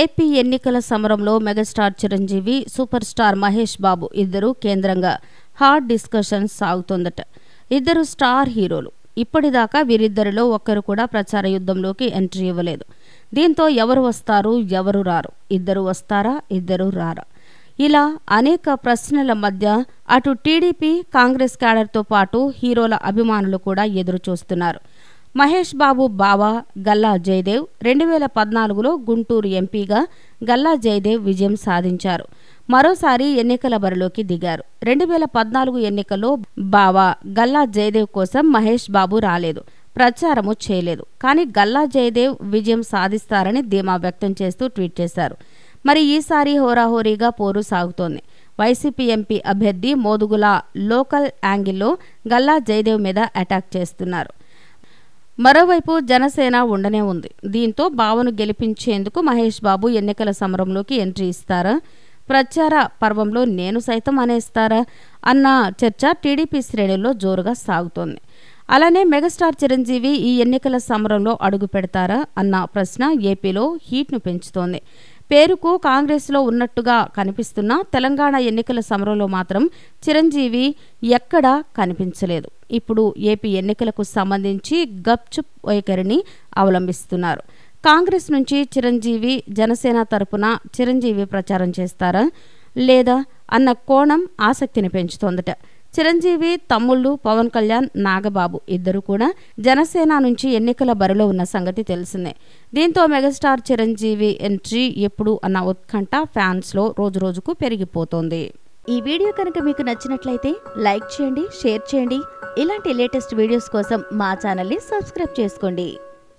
AP ఎన్నికల సమరంలో megastar Chiranjeevi, super star Mahesh Babu ఇద్దరు కేంద్రంగా హాట్ డిస్కషన్ సాగుతోందట. ఇద్దరు స్టార్ హీరోలు. ఇప్పటిదాకా వీరిద్దరిలో ఒక్కరు కూడా ప్రచార యుద్ధంలోకి ఎంట్రీ ఇవ్వలేదు. దీంతో ఎవరు వస్తారు, ఎవరు రారు, ఇద్దరు వస్తారా, ఇద్దరు రారా, ఇలా అనేక ప్రశ్నల మధ్య అటు టీడీపీ, కాంగ్రెస్ క్యాడర్తో పాటు హీరోల అభిమానులు కూడా ఎదురు చూస్తున్నారు. మహేష్ బాబు బావ గల్లా జయదేవ్ 2014లో గుంటూరు ఎంపీగా గల్లా జయదేవ్ విజయం సాధించారు. మరోసారి ఎన్నికల బరిలోకి దిగారు. 2014 ఎన్నికల్లో బావ గల్లా జయదేవ్ కోసం మహేష్ బాబు రాలేదు, ప్రచారము చేయలేదు. కానీ గల్లా జయదేవ్ విజయం సాధిస్తారని ధీమా వ్యక్తం చేస్తూ ట్వీట్ చేశారు. మరి ఈసారి హోరాహోరీగా పోరు సాగుతోంది. వైసీపీ ఎంపీ అభ్యర్థి మోదుగుల లోకల్ యాంగిల్లో గల్లా జయదేవ్ మీద అటాక్ చేస్తున్నారు. మరోవైపు జనసేన ఉండనే ఉంది. దీంతో బావను గెలిపించేందుకు మహేష్ బాబు ఎన్నికల సమరంలోకి ఎంట్రీ ఇస్తారా, ప్రచార పర్వంలో నేను సైతం అనేస్తారా అన్న చర్చ టీడీపీ శ్రేణుల్లో జోరుగా సాగుతోంది. అలానే మెగాస్టార్ చిరంజీవి ఈ ఎన్నికల సమరంలో అడుగు పెడతారా అన్న ప్రశ్న ఏపీలో హీట్ను పెంచుతోంది. పేరుకు కాంగ్రెస్లో ఉన్నట్టుగా కనిపిస్తున్న తెలంగాణ ఎన్నికల సమరంలో మాత్రం చిరంజీవి ఎక్కడా కనిపించలేదు. ఇప్పుడు ఏపీ ఎన్నికలకు సంబంధించి గప్చుప్ వైఖరిని అవలంబిస్తున్నారు. కాంగ్రెస్ నుంచి చిరంజీవి, జనసేన తరపున చిరంజీవి ప్రచారం చేస్తారా లేదా అన్న కోణం ఆసక్తిని పెంచుతోందట. చిరంజీవి తమ్ముళ్ళు పవన్ కళ్యాణ్, నాగబాబు ఇద్దరు కూడా జనసేన నుంచి ఎన్నికల బరిలో ఉన్న సంగతి తెలిసిందే. దీంతో మెగాస్టార్ చిరంజీవి ఎంట్రీ ఎప్పుడు అన్న ఉత్కంఠ ఫ్యాన్స్లో రోజురోజుకు పెరిగిపోతోంది. ఈ వీడియో కనుక మీకు నచ్చినట్లయితే లైక్ చేయండి, షేర్ చేయండి. ఇలాంటి లేటెస్ట్ వీడియోస్ కోసం మా ఛానల్ని సబ్స్క్రైబ్ చేసుకోండి.